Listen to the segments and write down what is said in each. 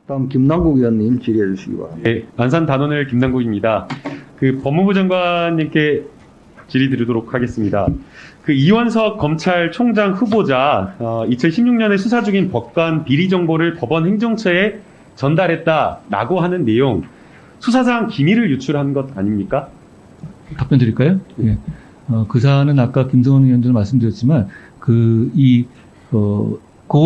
다음 김남국 의원님 질의해 주시기 바랍니다. 네, 안산 단원을 김남국입니다. 법무부 장관님께 질의 드리도록 하겠습니다. 이원석 검찰총장 후보자 2016년에 수사 중인 법관 비리 정보를 법원 행정처에 전달했다라고 하는 내용, 수사상 기밀을 유출한 것 아닙니까? 답변 드릴까요? 예. 그 사안은 아까 김성원 의원도 말씀드렸지만 그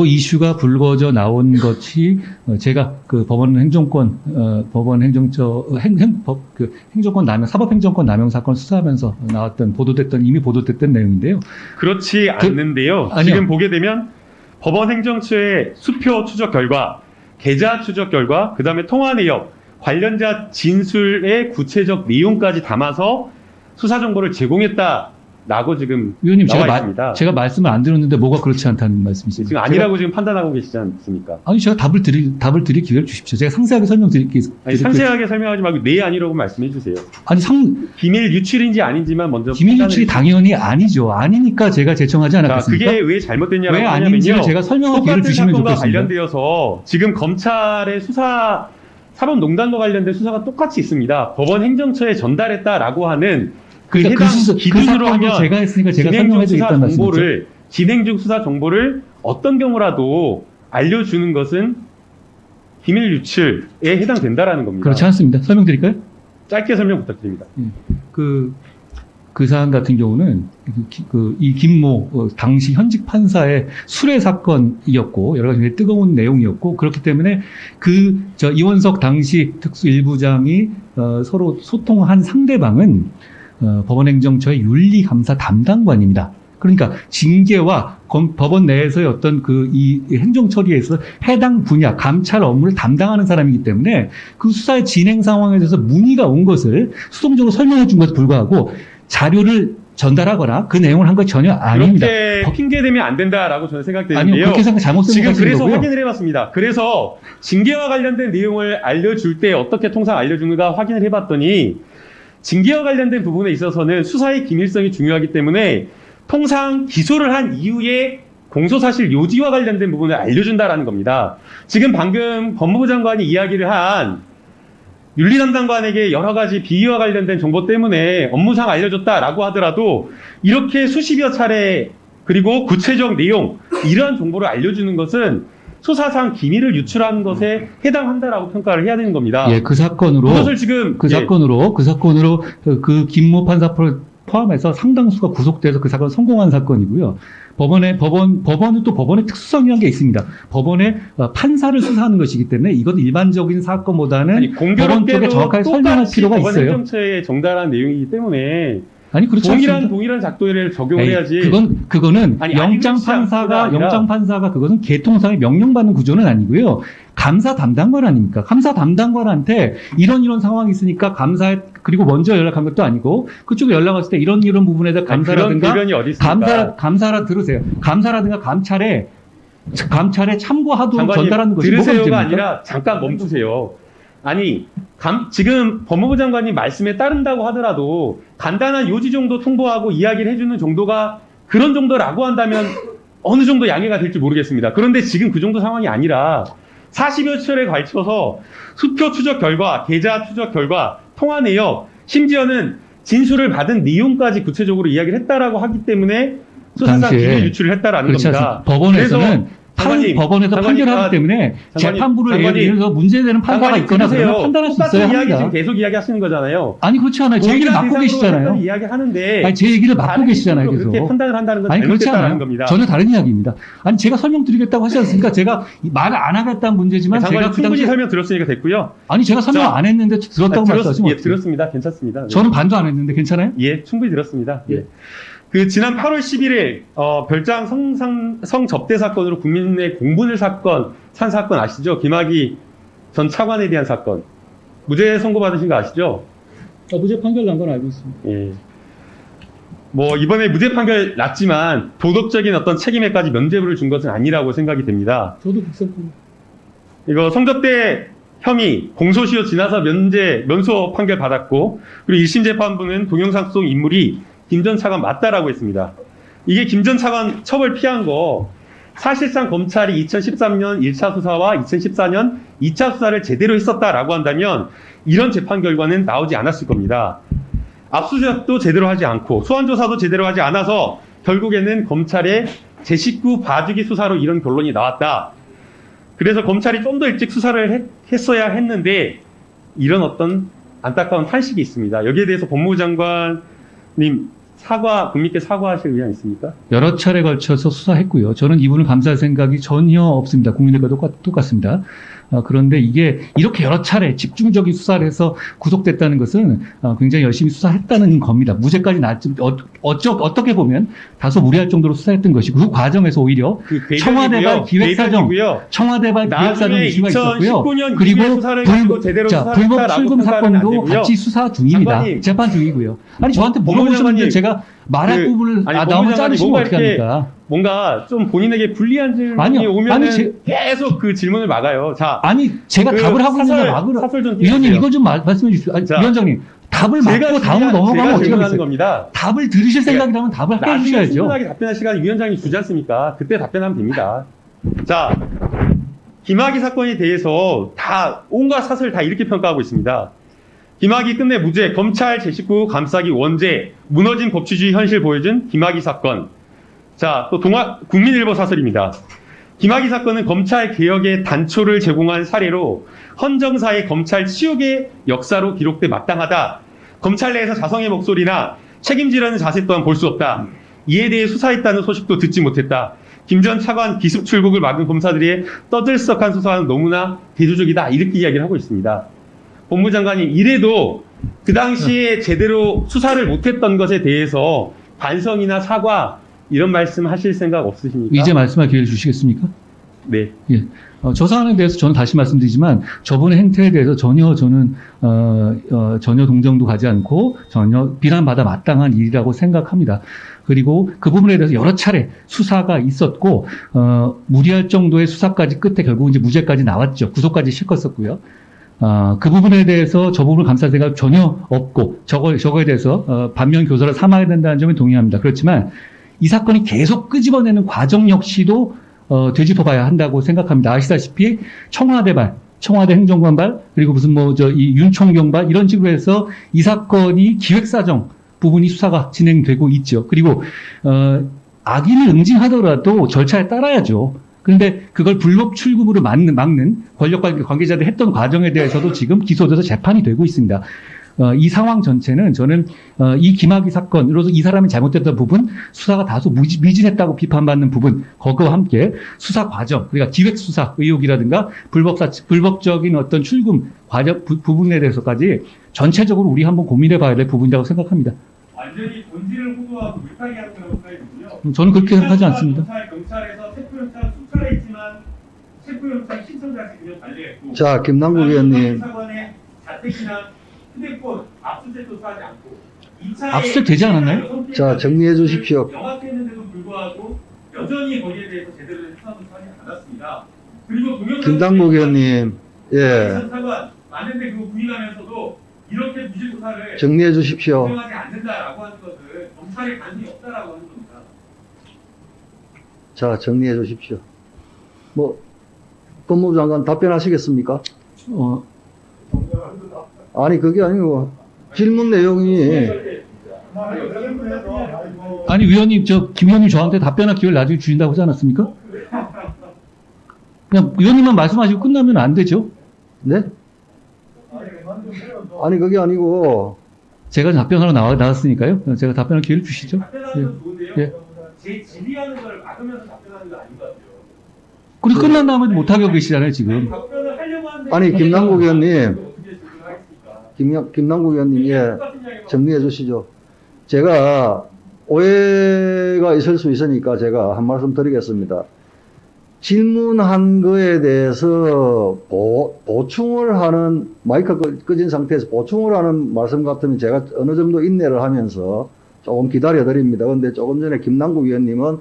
이슈가 불거져 나온 것이 제가 법원 행정권 법원 행정처 행정권 남용 사법행정권 남용 사건 수사하면서 나왔던 이미 보도됐던 내용인데요. 그렇지 않는데요. 아니요. 지금 보게 되면 법원 행정처의 수표 추적 결과, 계좌 추적 결과, 그다음에 통화 내역, 관련자 진술의 구체적 내용까지 담아서 수사 정보를 제공했다라고 지금 의원님 나와 있습니다. 제가 말씀을 안 들었는데 뭐가 그렇지 않다는 말씀이세요? 지금 아니라고 지금 판단하고 계시지 않습니까? 아니 제가 답을 드릴 기회를 주십시오. 제가 상세하게 설명드릴게요. 상세하게 설명하지 말고 네 아니라고 말씀해 주세요. 아니 기밀 유출인지 아닌지만 먼저 기밀 유출이 당연히 아니죠. 아니니까 제가 제청하지 않았겠습니까? 그게 왜 잘못됐냐고 왜 하냐면요. 아닌지를 제가 설명할 기회를 똑같은 주시면 사건과 좋겠습니다. 관련되어서 지금 검찰의 사법농단과 관련된 수사가 똑같이 있습니다. 법원 행정처에 전달했다라고 하는 그러니까 해당 기준으로 하면 제가 했으니까 제가 진행 중 설명해 수사 드리겠다는 말씀이죠. 정보를 진행 중 수사 정보를 어떤 경우라도 알려주는 것은 기밀 유출에 해당된다라는 겁니다. 그렇지 않습니다. 설명드릴까요? 짧게 설명 부탁드립니다. 그 사안 같은 경우는 이 김모 당시 현직 판사의 수뢰 사건이었고 여러 가지 뜨거운 내용이었고 그렇기 때문에 이원석 당시 특수일부장이 서로 소통한 상대방은 법원행정처의 윤리감사 담당관입니다. 그러니까 징계와 법원 내에서의 어떤 이 행정 처리에서 해당 분야 감찰 업무를 담당하는 사람이기 때문에 그 수사의 진행 상황에 대해서 문의가 온 것을 수동적으로 설명해 준 것에 불구하고 자료를 전달하거나 그 내용을 한 것 전혀 아닙니다. 그렇게 핑계대면 안 된다라고 저는 생각되는데요. 아니요, 그렇게 잘못 지금 생각하시는 그래서 거고요. 확인을 해봤습니다. 그래서 징계와 관련된 내용을 알려줄 때 어떻게 통상 알려주는가 확인을 해봤더니 징계와 관련된 부분에 있어서는 수사의 기밀성이 중요하기 때문에 통상 기소를 한 이후에 공소사실 요지와 관련된 부분을 알려준다라는 겁니다. 지금 방금 법무부 장관이 이야기를 한 윤리 담당관에게 여러 가지 비위와 관련된 정보 때문에 업무상 알려줬다라고 하더라도 이렇게 수십여 차례 그리고 구체적 내용 이러한 정보를 알려주는 것은 수사상 기밀을 유출한 것에 해당한다라고 평가를 해야 되는 겁니다. 예, 그 사건으로 그것을 지금 그 김모 판사를 포함해서 상당수가 구속돼서 그 사건 성공한 사건이고요. 법원은 또 법원의 특수성이라는 게 있습니다. 법원의 판사를 수사하는 것이기 때문에 이건 일반적인 사건보다는 법원 쪽에 정확하게 설명할 필요가 법원 있어요. 행정처에 정달한 내용이기 때문에 아니 그렇지 않습니다. 동일한 작도를 적용을 해야지. 그거는 아니, 영장 판사가 그것은 개통상의 명령받는 구조는 아니고요. 감사 담당관 아닙니까? 감사 담당관한테 이런 상황이 있으니까 그리고 먼저 연락한 것도 아니고 그쪽에 연락 왔을 때 이런 부분에 대해 감사라든가 그런 어디 있습니까? 들으세요. 감사라든가 감찰에 참고하도록 장관님, 전달하는 것이 뭐가 들으세요가 문제입니까? 아니라 잠깐 멈추세요. 아니 지금 법무부 장관님 말씀에 따른다고 하더라도 간단한 요지 정도 통보하고 이야기를 해주는 정도가 그런 정도라고 한다면 어느 정도 양해가 될지 모르겠습니다. 그런데 지금 그 정도 상황이 아니라 40여 차례에 걸쳐서 수표 추적 결과, 계좌 추적 결과, 통화 내역, 심지어는 진술을 받은 내용까지 구체적으로 이야기를 했다라고 하기 때문에 수사상 기밀 유출을 했다라는 겁니다. 법원에서는 법원에서 판결하기 때문에 재판부를 예를 들어서 문제되는 판사가 있거나 그러면 판단할 수 있어야 이야기 합니다. 지금 계속 이야기하시는 거잖아요. 아니 그렇지 않아요. 제 얘기를 맡고 계시잖아요. 이야기하는데 아니 제 얘기를 맡고 계시잖아요. 계속. 그렇게 판단을 한다는 건 아니 그렇지 잘못됐다는 않아요. 겁니다. 전혀 다른 이야기입니다. 아니 제가 설명드리겠다고 하지 않습니까? 제가 말을 안 하겠다는 문제지만 장관님 제가 그 충분히 당시 설명 들었으니까 됐고요. 아니 제가 설명 안 했는데 들었다고 말씀하시면 예, 들었습니다. 괜찮습니다. 네. 저는 반도 안 했는데 괜찮아요? 예, 충분히 들었습니다. 예. 예. 지난 8월 11일 별장 성접대 사건으로 국민의 공분을 산 사건 아시죠? 김학의 전 차관에 대한 사건. 무죄 선고받으신 거 아시죠? 무죄 판결 난 건 알고 있습니다. 예. 이번에 무죄 판결 났지만 도덕적인 어떤 책임에까지 면죄부를 준 것은 아니라고 생각이 됩니다. 저도 그렇습니다. 이거 성접대 혐의 공소시효 지나서 면소 판결 받았고 그리고 1심 재판부는 동영상 속 인물이 김 전 차관 맞다라고 했습니다. 이게 김 전 차관 처벌 피한 거 사실상 검찰이 2013년 1차 수사와 2014년 2차 수사를 제대로 했었다라고 한다면 이런 재판 결과는 나오지 않았을 겁니다. 압수수색도 제대로 하지 않고 소환조사도 제대로 하지 않아서 결국에는 검찰의 제 식구 봐주기 수사로 이런 결론이 나왔다. 그래서 검찰이 좀 더 일찍 수사를 했어야 했는데 이런 어떤 안타까운 탄식이 있습니다. 여기에 대해서 법무부 장관님 국민께 사과하실 의향 있습니까? 여러 차례 걸쳐서 수사했고요. 저는 이분을 감사할 생각이 전혀 없습니다. 국민들과 똑같습니다. 그런데 이게 이렇게 여러 차례 집중적인 수사를 해서 구속됐다는 것은 굉장히 열심히 수사했다는 겁니다. 무죄까지 나왔지 어떻게 보면 다소 무리할 정도로 수사했던 것이고 그 과정에서 오히려 청와대발 기획사정 이슈가 있었고요. 그리고 불법 출금 사건도 같이 수사 중입니다. 장관님, 재판 중이고요. 아니 저한테 물어보셨는데 제가 말할 부분을 나오면 자르시면 어떻게 합니까? 뭔가 좀 본인에게 불리한 질문이 오면 계속 그 질문을 막아요. 자, 제가 답을 하고 있는데 막으러. 위원님 이거 좀 말씀해 주십시오. 위원장님 답을 막고 다음으로 넘어가면 어떻게 하겠어요? 겁니다. 답을 들으실 생각이라면 답을 해 주셔야죠. 충분하게 답변할 시간 위원장이 주지 않습니까? 그때 답변하면 됩니다. 자, 김학의 사건에 대해서 다 온갖 사설 다 이렇게 평가하고 있습니다. 김학의 끝내 무죄, 검찰 제19 감싸기 원죄, 무너진 법치주의 현실 보여준 김학의 사건. 자, 또 국민일보 사설입니다. 김학의 사건은 검찰 개혁의 단초를 제공한 사례로 헌정사의 검찰 치욕의 역사로 기록돼 마땅하다. 검찰 내에서 자성의 목소리나 책임지려는 자세 또한 볼 수 없다. 이에 대해 수사했다는 소식도 듣지 못했다. 김 전 차관 기습 출국을 막은 검사들의 떠들썩한 수사는 너무나 대조적이다. 이렇게 이야기를 하고 있습니다. 법무부 장관님, 이래도 그 당시에 제대로 수사를 못했던 것에 대해서 반성이나 사과 이런 말씀 하실 생각 없으십니까? 이제 말씀할 기회를 주시겠습니까? 네. 예. 저 사안에 대해서 저는 다시 말씀드리지만 저분의 행태에 대해서 전혀 저는 전혀 동정도 가지 않고 전혀 비난받아 마땅한 일이라고 생각합니다. 그리고 그 부분에 대해서 여러 차례 수사가 있었고 무리할 정도의 수사까지 끝에 결국 이제 무죄까지 나왔죠. 구속까지 시켰었고요. 그 부분에 대해서 저 부분을 감쌀 생각 전혀 없고 저거에 대해서 반면 교사를 삼아야 된다는 점에 동의합니다. 그렇지만 이 사건이 계속 끄집어내는 과정 역시도 되짚어봐야 한다고 생각합니다. 아시다시피 청와대 행정관발 그리고 무슨 이 윤총경발 이런 식으로 해서 이 사건이 기획사정 부분이 수사가 진행되고 있죠. 그리고 악인을 응징하더라도 절차에 따라야죠. 그런데 그걸 불법 출금으로 막는 권력 관계자들이 했던 과정에 대해서도 지금 기소돼서 재판이 되고 있습니다. 이 상황 전체는 저는 이 김학의 사건으로서 이 사람이 잘못됐던 부분, 수사가 다소 미진했다고 비판받는 부분, 그거와 함께 수사 과정, 그러니까 기획 수사 의혹이라든가 불법적인 어떤 출금 과정 부분에 대해서까지 전체적으로 우리 한번 고민해봐야 될 부분이라고 생각합니다. 완전히 본질을 호도하고 물타기 하는 거라고 생각이군요. 저는 그렇게 생각하지 않습니다. 경찰에서 체포영장 수사했지만 체포영장 신청자한테 그냥 발려했고. 자, 김남국 의원님. 사관의 자택이나 휴대폰 압수수색도 하지 않고 압수수색 되지 않았나요? 자, 정리해 주십시오. 명확했는데도 불구하고 여전히 거기에 대해서 제대로 된 수사도 하지 않았습니다. 그리고 동영상 김남국 의원님, 예, 사관 많은데 그거 부인하면서도 이렇게 무죄 수사를 정리해 주십시오. 인정하지 않는다라고 하는 것은 검찰의 관심이 없다라고 하는 겁니다. 자, 정리해 주십시오. 법무부 장관 답변하시겠습니까? 아니, 그게 아니고, 질문 내용이, 아니 위원님 김 의원님 저한테 답변할 기회를 나중에 주신다고 하지 않았습니까? 그냥 의원님만 말씀하시고 끝나면 안 되죠? 네? 아니, 그게 아니고, 제가 답변하러 나왔으니까요. 제가 답변할 기회를 주시죠. 답변하는 건 좋은데요. 예. 제 질의하는 걸 막으면서 답변하는 건 아닌 것 같아요. 그리고 끝난 다음에 못하게 계시잖아요, 지금. 답변을 하려고 하는데 아니, 김남국 의원님, 어떻게 질문을 하겠습니까? 김남국 의원님, 예, 정리해 주시죠. 제가 오해가 있을 수 있으니까 제가 한 말씀 드리겠습니다. 질문한 거에 대해서 보충을 하는, 마이크 끄진 상태에서 보충을 하는 말씀 같으면 제가 어느 정도 인내를 하면서 조금 기다려 드립니다. 근데 조금 전에 김남국 의원님은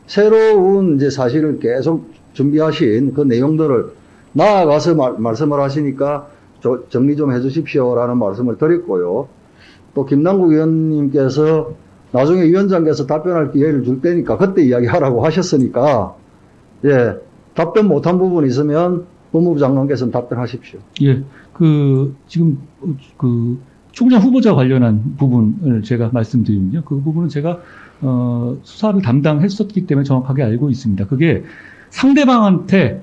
새로운 이제 사실을 계속 준비하신 그 내용들을 나아가서 말씀을 하시니까 정리 좀 해 주십시오라는 말씀을 드렸고요. 또 김남국 의원님께서 나중에 위원장께서 답변할 기회를 줄 테니까 그때 이야기하라고 하셨으니까 예, 답변 못한 부분 있으면 법무부 장관께서는 답변하십시오. 예, 지금, 총장 후보자 관련한 부분을 제가 말씀드리면요. 그 부분은 제가, 수사를 담당했었기 때문에 정확하게 알고 있습니다. 그게 상대방한테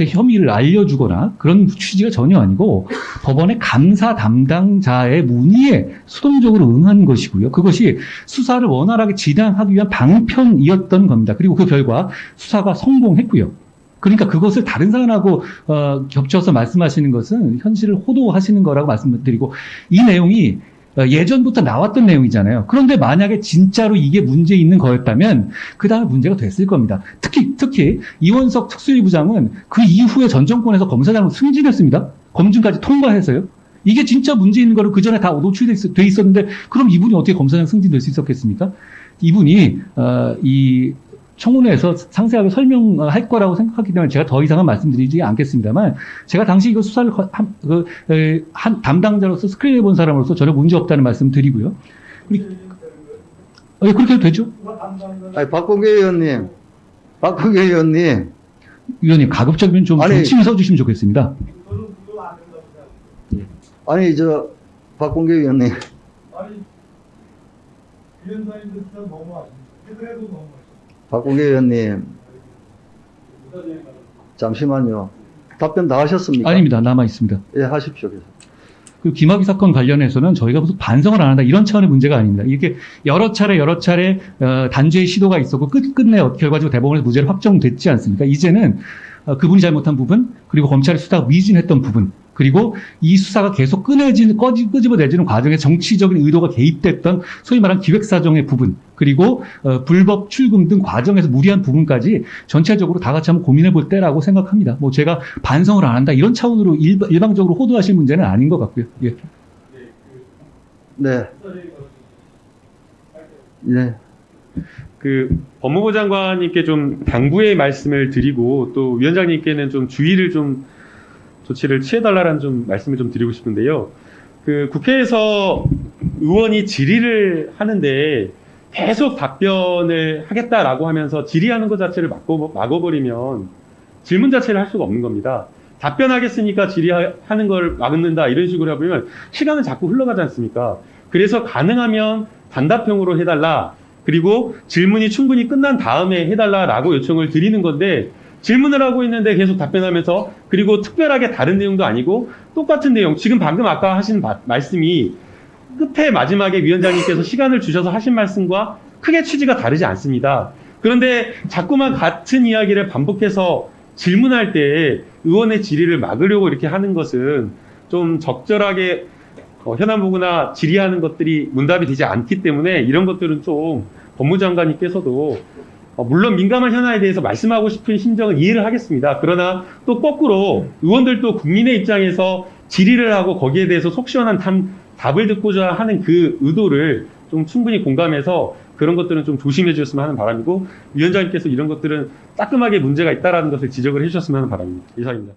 혐의를 알려주거나 그런 취지가 전혀 아니고 법원의 감사 담당자의 문의에 수동적으로 응한 것이고요. 그것이 수사를 원활하게 진행하기 위한 방편이었던 겁니다. 그리고 그 결과 수사가 성공했고요. 그러니까 그것을 다른 사안하고 겹쳐서 말씀하시는 것은 현실을 호도하시는 거라고 말씀드리고, 이 내용이 예전부터 나왔던 내용이잖아요. 그런데 만약에 진짜로 이게 문제 있는 거였다면 그 다음에 문제가 됐을 겁니다. 특히 이원석 특수일부장은 그 이후에 전 정권에서 검사장으로 승진했습니다. 검증까지 통과해서요. 이게 진짜 문제 있는 거를 그 전에 다 노출돼 있었는데 그럼 이분이 어떻게 검사장 승진될 수 있었겠습니까? 이분이 이 청문회에서 상세하게 설명할 거라고 생각하기 때문에 제가 더 이상은 말씀드리지 않겠습니다만, 제가 당시 이거 수사를 한 담당자로서 스크린해 본 사람으로서 전혀 문제 없다는 말씀 드리고요. 그렇게 해도 되죠? 아니, 박범계 의원님, 위원님, 가급적이면 좀 아니, 조심히 서주시면 좋겠습니다. 아니, 박범계 의원님, 아니, 위원장님들 진짜 너무하십니다. 해도 너무하십니다. 박범계 의원님, 잠시만요. 답변 다 하셨습니까? 아닙니다. 남아 있습니다. 예, 하십시오. 계속. 그 김학의 사건 관련해서는 저희가 무슨 반성을 안 한다 이런 차원의 문제가 아닙니다. 이게 여러 차례 단죄의 시도가 있었고 끝내 결과적으로 대법원에서 무죄를 확정됐지 않습니까? 이제는 그분이 잘못한 부분, 그리고 검찰의 수사가 미진했던 부분, 그리고 이 수사가 계속 끄집어내지는 과정에 정치적인 의도가 개입됐던 소위 말하는 기획사정의 부분, 그리고 불법 출금 등 과정에서 무리한 부분까지 전체적으로 다 같이 한번 고민해 볼 때라고 생각합니다. 뭐 제가 반성을 안 한다 이런 차원으로 일방적으로 호도하실 문제는 아닌 것 같고요. 예. 네. 네. 법무부 장관님께 좀 당부의 말씀을 드리고 또 위원장님께는 좀 주의를 좀 조치를 취해달라는 좀 말씀을 좀 드리고 싶은데요. 국회에서 의원이 질의를 하는데 계속 답변을 하겠다라고 하면서 질의하는 것 자체를 막아버리면 질문 자체를 할 수가 없는 겁니다. 답변하겠으니까 질의하는 걸 막는다 이런 식으로 해보면 시간은 자꾸 흘러가지 않습니까? 그래서 가능하면 단답형으로 해달라. 그리고 질문이 충분히 끝난 다음에 해달라라고 요청을 드리는 건데, 질문을 하고 있는데 계속 답변하면서, 그리고 특별하게 다른 내용도 아니고 똑같은 내용, 지금 방금 아까 하신 말씀이 끝에 마지막에 위원장님께서 시간을 주셔서 하신 말씀과 크게 취지가 다르지 않습니다. 그런데 자꾸만 같은 이야기를 반복해서 질문할 때 의원의 질의를 막으려고 이렇게 하는 것은 좀 적절하게 현안보고나 질의하는 것들이 문답이 되지 않기 때문에 이런 것들은 좀 법무장관님께서도 물론 민감한 현안에 대해서 말씀하고 싶은 심정은 이해를 하겠습니다. 그러나 또 거꾸로 의원들도 국민의 입장에서 질의를 하고 거기에 대해서 속 시원한 답을 듣고자 하는 그 의도를 좀 충분히 공감해서 그런 것들은 좀 조심해 주셨으면 하는 바람이고, 위원장님께서 이런 것들은 따끔하게 문제가 있다라는 것을 지적을 해 주셨으면 하는 바람입니다. 이상입니다.